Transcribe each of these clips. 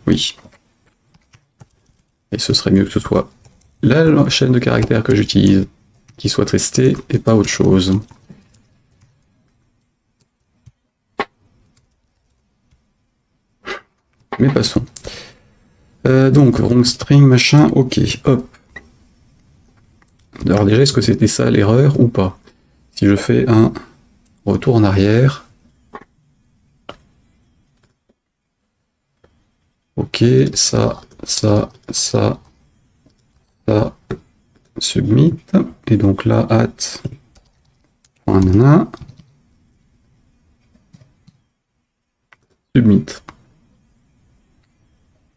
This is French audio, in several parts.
Oui. Et ce serait mieux que ce soit la chaîne de caractères que j'utilise qui soit testée et pas autre chose. Mais passons. Donc, wrong string, machin, ok, hop. Alors déjà, est-ce que c'était ça l'erreur ou pas? Si je fais un retour en arrière. Ok, ça, submit. Et donc là, @nana, submit.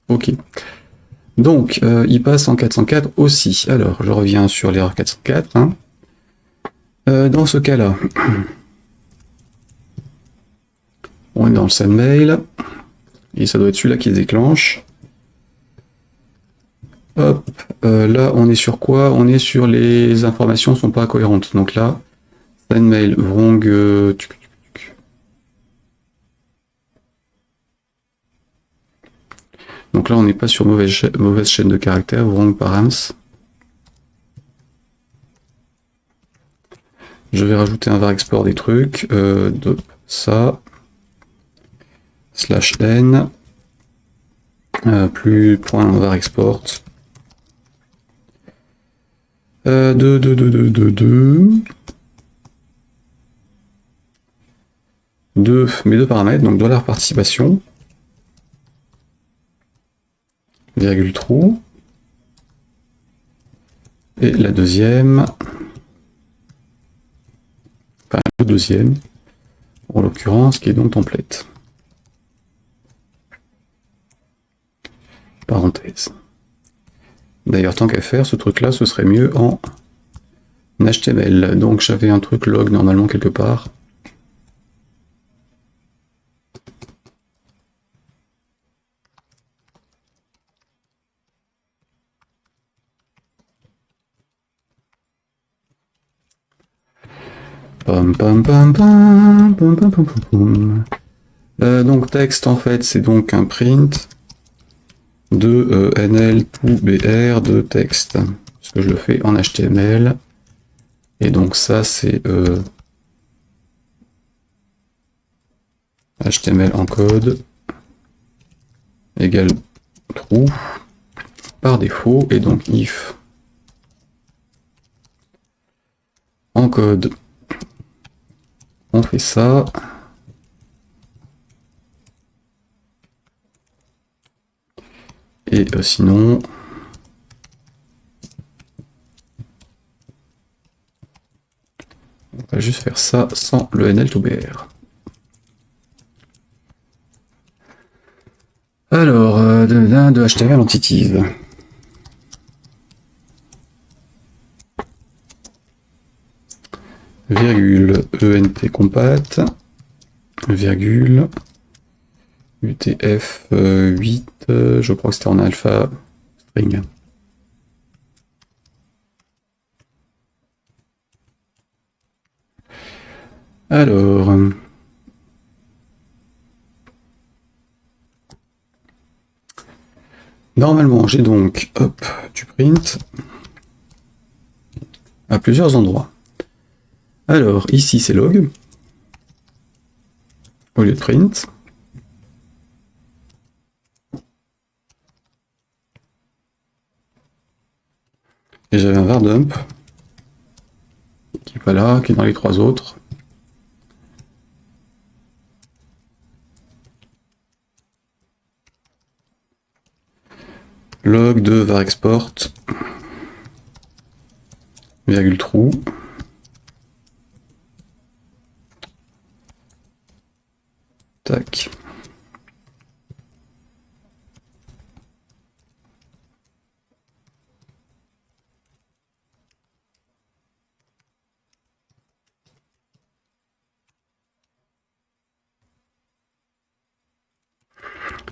Ok. Donc, il passe en 404 aussi. Alors, je reviens sur l'erreur 404. Hein. Dans ce cas-là, on est dans le sendmail. Et ça doit être celui-là qui se déclenche. Hop, là, on est sur quoi? On est sur les informations ne sont pas cohérentes. Donc là, sendmail, wrong... Donc là, on n'est pas sur mauvaise chaîne de caractères, wrong params. Je vais rajouter un var export des trucs, de ça, /n, plus point var export, 2 mes deux paramètres, donc $participation, virgule true, et la deuxième, enfin le deuxième, en l'occurrence, qui est donc template. Parenthèse. D'ailleurs, tant qu'à faire, ce truc-là, ce serait mieux en HTML. Donc j'avais un truc log normalement quelque part. Donc texte en fait c'est donc un print de nl to br de texte, parce que je le fais en HTML, et donc ça c'est HTML en code égale true par défaut, et donc if en code on fait ça. Et sinon, on va juste faire ça sans le NL to BR. Alors, de HTML entities. Virgule ENT compat, virgule UTF-8, je crois que c'était en alpha string. Alors, normalement j'ai donc hop, du print à plusieurs endroits. Alors ici c'est log au lieu de print. Et j'avais un var dump qui n'est pas là, qui est dans les trois autres. Log de var export virgule true. Tac.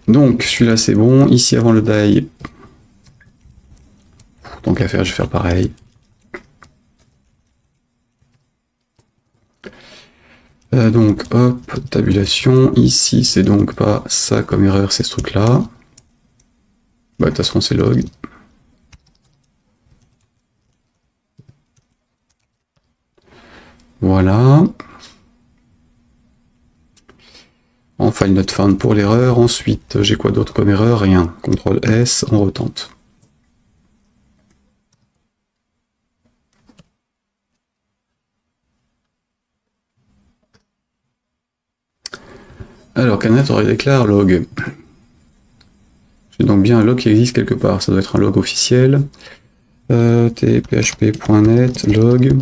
Donc celui-là c'est bon. Ici avant le die, tant qu'à faire, je vais faire pareil. Donc hop, tabulation. Ici c'est donc pas ça comme erreur, c'est ce truc-là. Bah, de toute façon, c'est log. Voilà. En file not found pour l'erreur. Ensuite, j'ai quoi d'autre comme erreur? Rien. CTRL S, on retente. Alors, Canet aurait déclare log. J'ai donc bien un log qui existe quelque part. Ça doit être un log officiel. tphp.net log.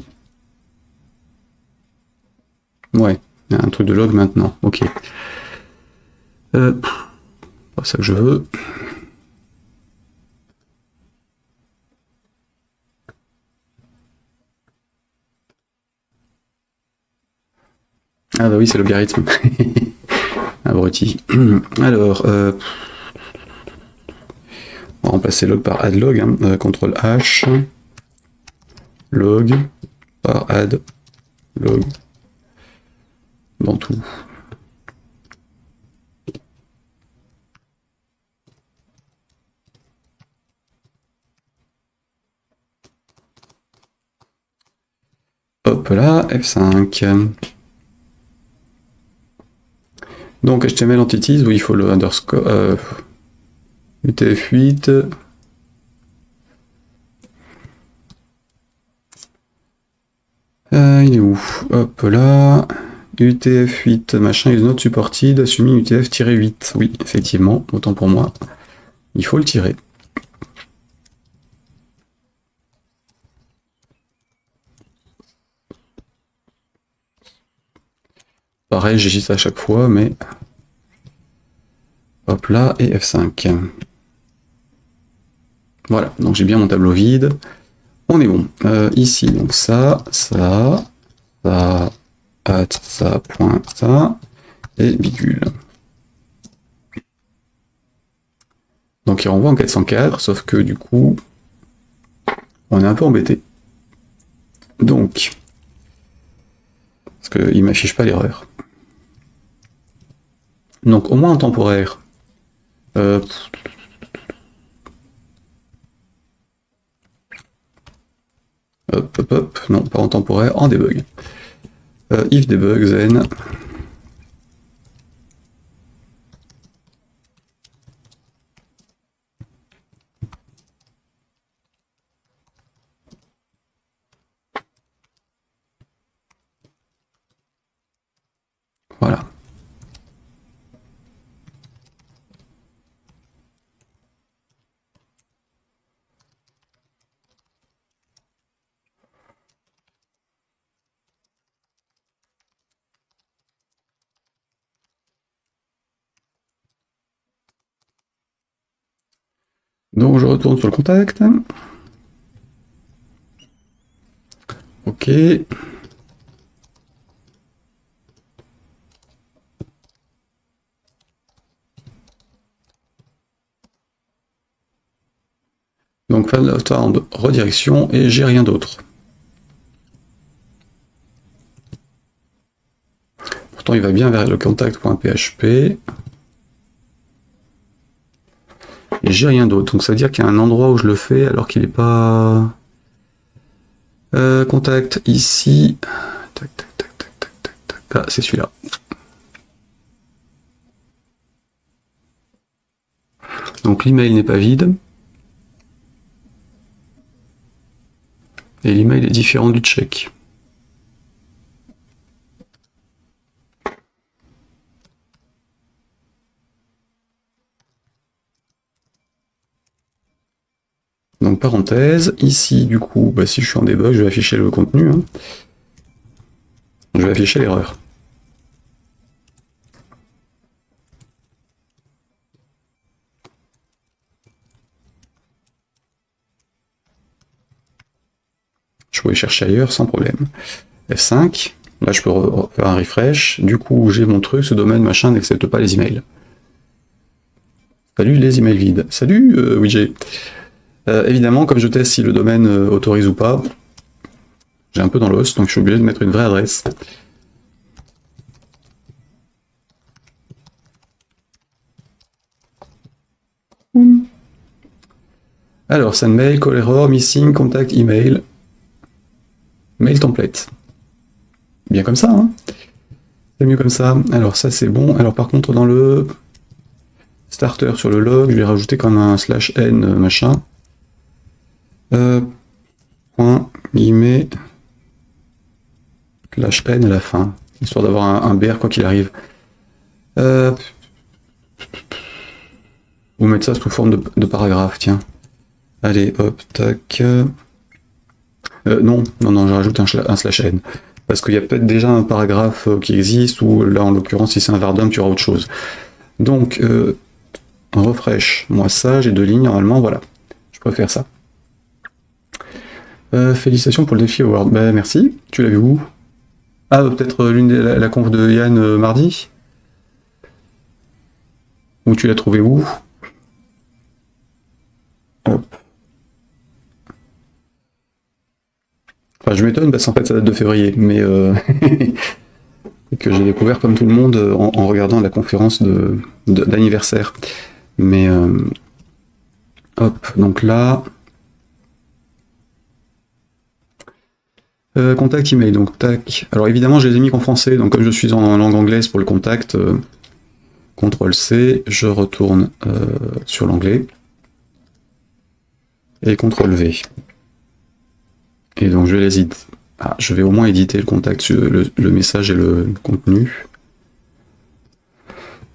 Ouais, il y a un truc de log maintenant. Ok. Pas ça que je veux. Ah bah oui, c'est logarithme. Abruti. Alors, on va remplacer log par add log. Hein. CTRL H. Log par add log. Dans tout. Hop là, F5. Donc HTML entities, où il faut le underscore UTF-8. Il est où? Hop là. UTF-8 machin is not supported, assuming UTF-8. Oui, effectivement, autant pour moi. Il faut le tirer. Pareil, j'hésite à chaque fois, mais... Hop là, et F5. Voilà, donc j'ai bien mon tableau vide. On est bon. Ici, donc ça, point, ça, et bidule. Donc il renvoie en 404, sauf que du coup, on est un peu embêté. Donc, parce qu'il ne m'affiche pas l'erreur. Donc au moins en temporaire. Hop, hop, hop, non, pas en temporaire, en debug. If debug, then. Voilà. Donc je retourne sur le contact. Ok. Donc found redirection et j'ai rien d'autre. Pourtant il va bien vers le contact.php. Et j'ai rien d'autre. Donc ça veut dire qu'il y a un endroit où je le fais alors qu'il n'est pas... contact ici. Tac, tac, tac, tac, tac, tac, tac. Ah, c'est celui-là. Donc l'email n'est pas vide. Et l'email est différent du check. Donc parenthèse, ici du coup, bah, si je suis en debug, je vais afficher le contenu. Hein. Je vais afficher l'erreur. Je pouvais chercher ailleurs sans problème. F5, là je peux faire un refresh. Du coup, j'ai mon truc, ce domaine machin n'accepte pas les emails. Salut les emails vides. Salut widget. Évidemment, comme je teste si le domaine autorise ou pas, j'ai un peu dans l'os, donc je suis obligé de mettre une vraie adresse. Alors, send mail, call error, missing, contact, email, mail template. Bien comme ça, hein. C'est mieux comme ça. Alors ça c'est bon. Alors par contre dans le starter sur le log, je vais rajouter comme un /n machin. Point guillemets /n à la fin, histoire d'avoir un BR quoi qu'il arrive. Ou mettre ça sous forme de paragraphe, tiens. Allez, hop, tac. Non, je rajoute un /n. Parce qu'il y a peut-être déjà un paragraphe qui existe, ou là en l'occurrence si c'est un Vardum, tu auras autre chose. Donc, refresh, moi ça, j'ai 2 lignes normalement, voilà. Je préfère ça. Félicitations pour le défi Award. Bah merci, tu l'as vu où? Ah, peut-être la conf de Yann mardi? Ou tu l'as trouvé où? Hop. Enfin, je m'étonne parce qu'en fait ça date de février, mais que j'ai découvert comme tout le monde en regardant la conférence d'anniversaire. Mais hop, donc là. Contact email, donc tac. Alors évidemment je les ai mis qu'en français, donc comme je suis en langue anglaise pour le contact, CTRL-C, je retourne sur l'anglais. Et CTRL-V. Et donc je vais les éditer. Ah, je vais au moins éditer le contact, le message et le contenu.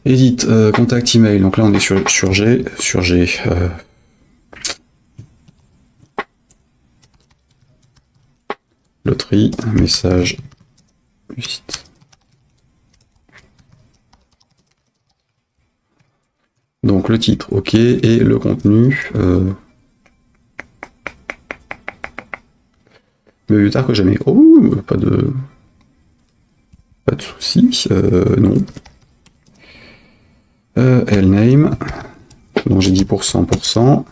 Edit, contact email, donc là on est sur G, loterie, message du site. Donc le titre, ok, et le contenu, mais plus tard que jamais. Oh, pas de souci, non. Lname, donc j'ai dit pour 100%.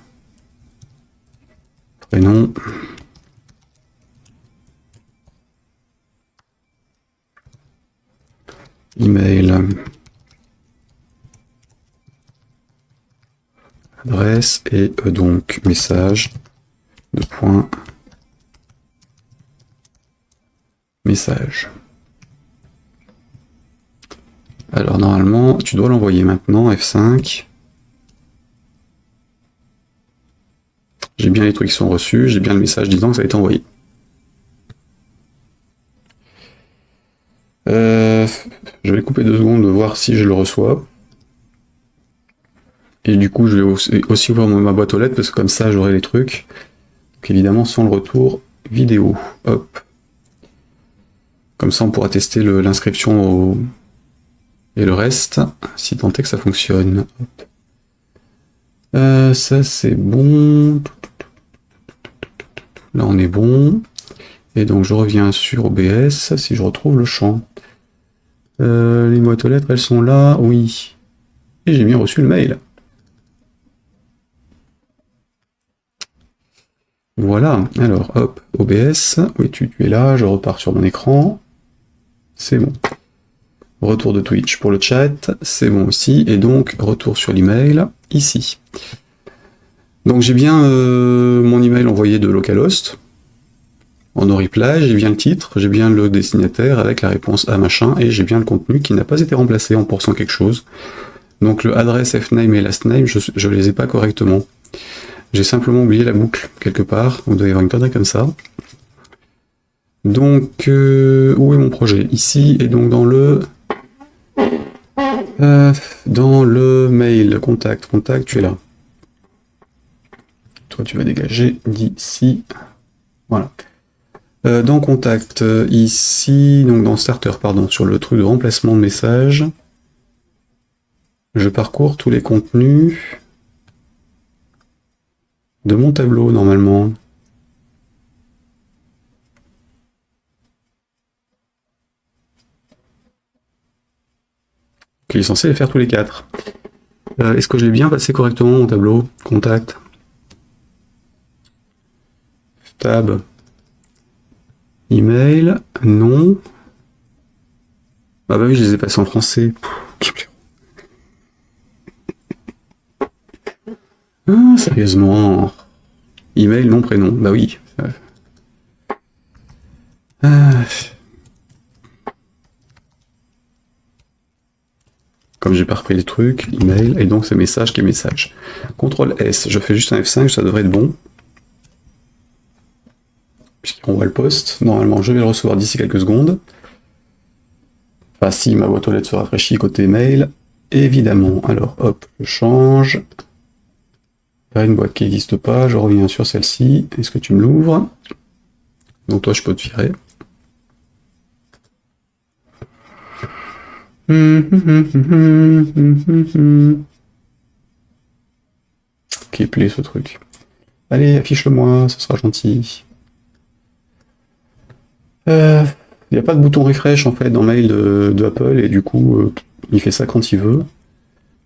Prénom. Email. Adresse et donc message de point message. Alors normalement tu dois l'envoyer maintenant, F5. J'ai bien les trucs qui sont reçus, j'ai bien le message disant que ça a été envoyé. Je vais couper 2 secondes de voir si je le reçois. Et du coup, je vais aussi ouvrir ma boîte aux lettres, parce que comme ça, j'aurai les trucs. Donc évidemment, sans le retour vidéo. Hop. Comme ça, on pourra tester l'inscription et le reste, si tant est que ça fonctionne. Ça, c'est bon. Là, on est bon. Et donc, je reviens sur OBS, si je retrouve le champ. Les boîtes aux lettres, elles sont là, oui. Et j'ai bien reçu le mail. Voilà, alors hop, OBS, oui tu es là, je repars sur mon écran, c'est bon. Retour de Twitch pour le chat, c'est bon aussi, et donc retour sur l'email, ici. Donc j'ai bien mon email envoyé de localhost, en no-reply, j'ai bien le titre, j'ai bien le destinataire avec la réponse à machin, et j'ai bien le contenu qui n'a pas été remplacé en pourcent quelque chose. Donc le adresse, fname et lastname, je les ai pas correctement. J'ai simplement oublié la boucle quelque part, on doit y avoir une connerie comme ça. Donc, où est mon projet? Ici, et donc dans le mail, contact, tu es là. Toi, tu vas dégager d'ici. Voilà. Dans contact, ici, donc dans starter, pardon, sur le truc de remplacement de message, je parcours tous les contenus de mon tableau, normalement. Il est censé les faire tous les 4. Est-ce que je l'ai bien passé correctement, mon tableau? Contact. Tab. Email. Non. Ah bah oui, je les ai passés en français. Ah, sérieusement. Email, nom, prénom. Bah oui. Ah. Comme j'ai pas repris les trucs, email, et donc c'est message qui est message. CTRL S, je fais juste un F5, ça devrait être bon. Puisqu'on voit le post. Normalement, je vais le recevoir d'ici quelques secondes. Enfin, si ma boîte aux lettres se rafraîchit côté mail, évidemment. Alors, hop, je change. Il y a une boîte qui n'existe pas, je reviens sur celle-ci. Est-ce que tu me l'ouvres? Donc toi, je peux te virer. Qui est plaît ce truc. Allez, affiche-le-moi, ce sera gentil. Il n'y a pas de bouton refresh en fait dans mail de Apple et du coup il fait ça quand il veut.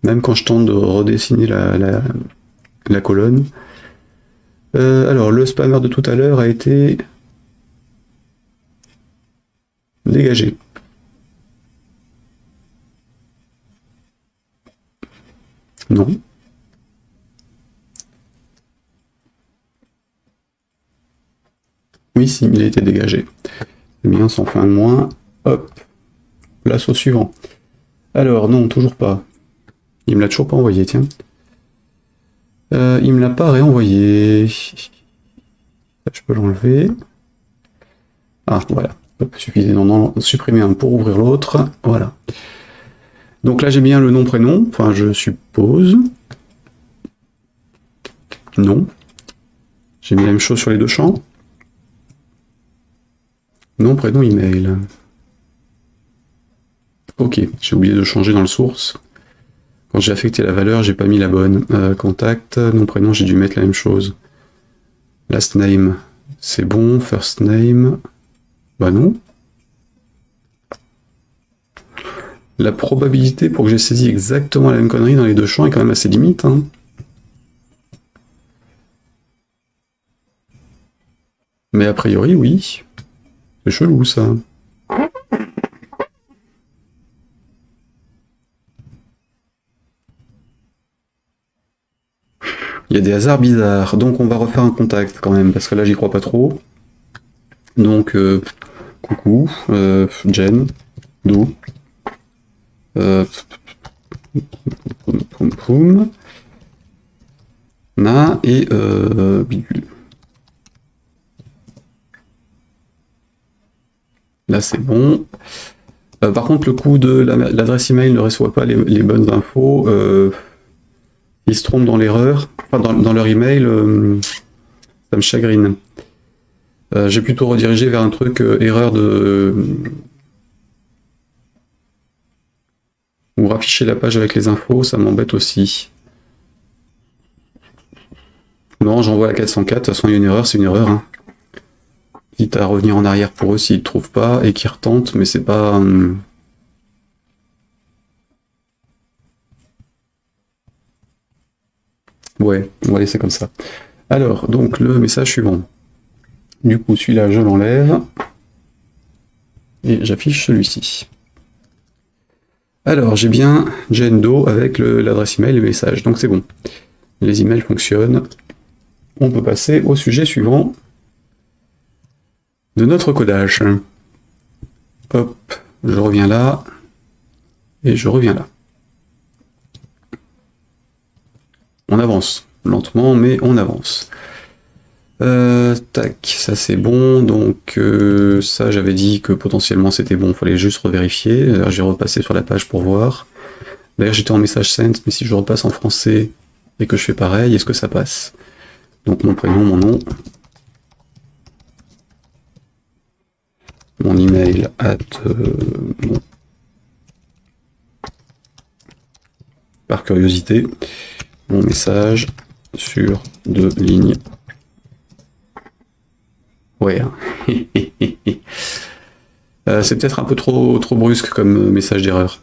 Même quand je tente de redessiner la colonne. Alors le spammer de tout à l'heure a été dégagé. Non. Oui, si, il a été dégagé. C'est bien, sans fin de moins. Hop. Place au suivant. Alors, non, toujours pas. Il me l'a toujours pas envoyé, tiens. Il me l'a pas réenvoyé. Je peux l'enlever. Ah, voilà. Hop, suffisait d'en supprimer un pour ouvrir l'autre. Voilà. Donc là, j'ai bien le nom, prénom. Enfin, je suppose. Non. J'ai mis la même chose sur les deux champs. Nom, prénom, email. Ok, j'ai oublié de changer dans le source. Quand j'ai affecté la valeur, j'ai pas mis la bonne. Contact, nom, prénom, j'ai dû mettre la même chose. Last name, c'est bon. First name, bah non. La probabilité pour que j'ai saisi exactement la même connerie dans les deux champs est quand même assez limite. Hein. Mais a priori, oui. C'est chelou, ça. Il y a des hasards bizarres. Donc on va refaire un contact quand même, parce que là, j'y crois pas trop. Donc, coucou, Jen, Do. Poum poum. Na et bidule. Là, c'est bon. Par contre, le coup de l'adresse email ne reçoit pas les bonnes infos. Ils se trompent dans l'erreur. Enfin, dans leur email, ça me chagrine. J'ai plutôt redirigé vers un truc erreur de... Ou rafficher la page avec les infos, ça m'embête aussi. Non, j'envoie la 404, de toute façon il y a une erreur, c'est une erreur. Hein. Quitte à revenir en arrière pour eux s'ils ne trouvent pas et qu'ils retentent, mais c'est pas... Ouais, on va laisser comme ça. Alors, donc le message suivant. Du coup, celui-là, je l'enlève. Et j'affiche celui-ci. Alors, j'ai bien Jendo avec l'adresse email et le message, donc c'est bon. Les emails fonctionnent. On peut passer au sujet suivant de notre codage. Hop, je reviens là. Et je reviens là. On avance. Lentement, mais on avance. Tac, ça c'est bon. Donc ça, j'avais dit que potentiellement c'était bon. Il fallait juste revérifier. J'ai repassé sur la page pour voir. D'ailleurs, j'étais en message sent, mais si je repasse en français et que je fais pareil, est-ce que ça passe? Donc mon prénom, mon nom, mon email bon. Par curiosité, mon message sur 2 lignes. Ouais. Hein. C'est peut-être un peu trop brusque comme message d'erreur.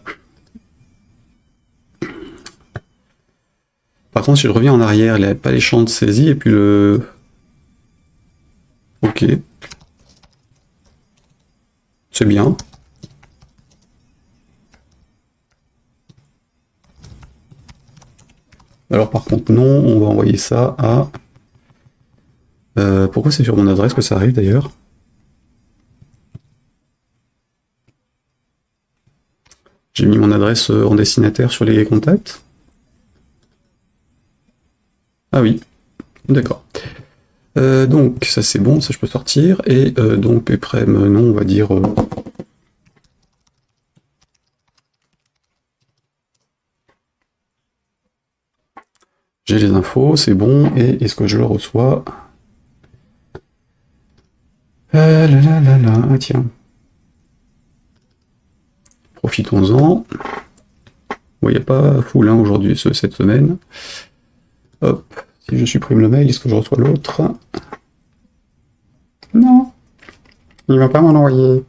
Par contre, si je reviens en arrière, il n'y avait pas les champs de saisie et puis le... Ok. C'est bien. Alors par contre, non, on va envoyer ça à Pourquoi c'est sur mon adresse que ça arrive d'ailleurs? J'ai mis mon adresse en destinataire sur les contacts. Ah oui, d'accord. Donc ça c'est bon, ça je peux sortir. Et donc Péprem, non, on va dire... j'ai les infos, c'est bon. Et est-ce que je le reçois? Là là là là, ah tiens. Profitons-en. Bon, il n'y a pas full hein, aujourd'hui, cette semaine. Hop, si je supprime le mail, est-ce que je reçois l'autre? Non, il va pas m'en envoyer.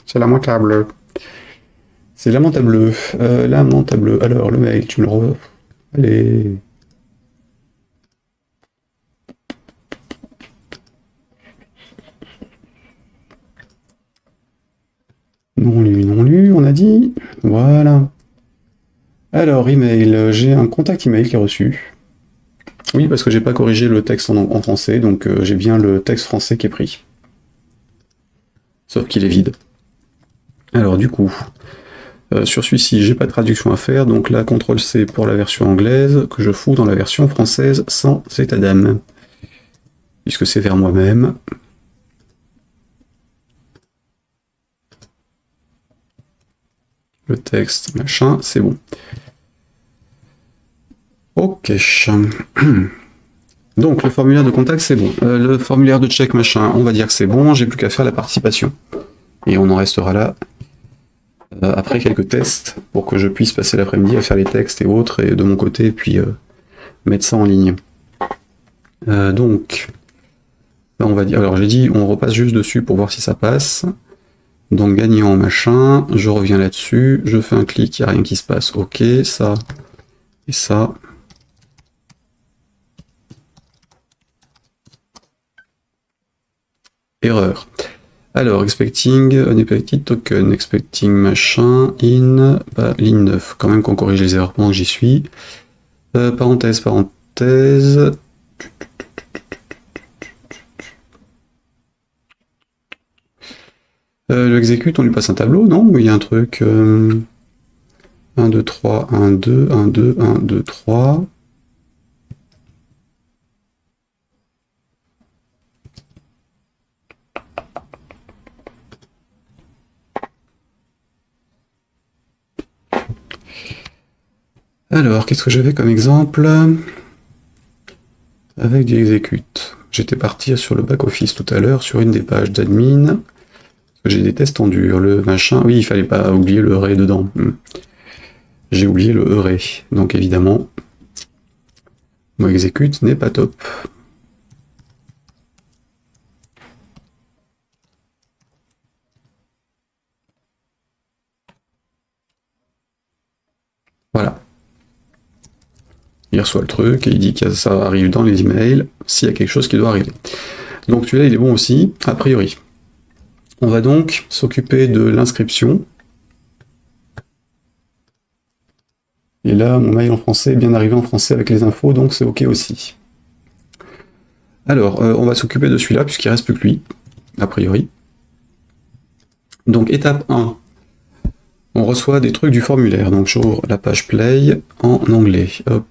C'est lamentable. C'est lamentable. Lamentable. Alors, le mail, tu me le re... Allez. Non lu, on a dit. Voilà. Alors, email, j'ai un contact email qui est reçu. Oui, parce que j'ai pas corrigé le texte en français, donc j'ai bien le texte français qui est pris. Sauf qu'il est vide. Alors, du coup, sur celui-ci, j'ai pas de traduction à faire, donc là, CTRL-C pour la version anglaise, que je fous dans la version française sans état d'âme. Puisque c'est vers moi-même. Le texte, machin, c'est bon. Ok. Donc, le formulaire de contact, c'est bon. Le formulaire de check, machin, on va dire que c'est bon. J'ai plus qu'à faire la participation. Et on en restera là. Après quelques tests, pour que je puisse passer l'après-midi à faire les textes et autres, et de mon côté, puis mettre ça en ligne. Donc, là, on va dire... Alors, j'ai dit, on repasse juste dessus pour voir si ça passe. Donc, gagnant, machin, je reviens là-dessus, je fais un clic, il n'y a rien qui se passe. Ok, ça, et ça... Erreur. Alors, expecting, unexpected token, expecting machin, in, bah, ligne 9, quand même qu'on corrige les erreurs pendant que j'y suis. Parenthèse, parenthèse. Le execute, on lui passe un tableau, non? Ou il y a un truc... 1, 2, 3, 1, 2, 1, 2, 1, 2, 3... Alors, qu'est-ce que j'avais comme exemple? Avec du execute. J'étais parti sur le back-office tout à l'heure, sur une des pages d'admin. J'ai des tests en dur, le machin... Oui, il fallait pas oublier le array dedans. J'ai oublié le array. Donc évidemment, mon execute n'est pas top. Voilà. Il reçoit le truc et il dit que ça arrive dans les emails s'il y a quelque chose qui doit arriver. Donc celui-là, il est bon aussi, a priori. On va donc s'occuper de l'inscription. Et là, mon mail en français est bien arrivé en français avec les infos, donc c'est OK aussi. Alors, on va s'occuper de celui-là, puisqu'il ne reste plus que lui, a priori. Donc, étape 1. On reçoit des trucs du formulaire. Donc, j'ouvre la page Play en anglais. Hop.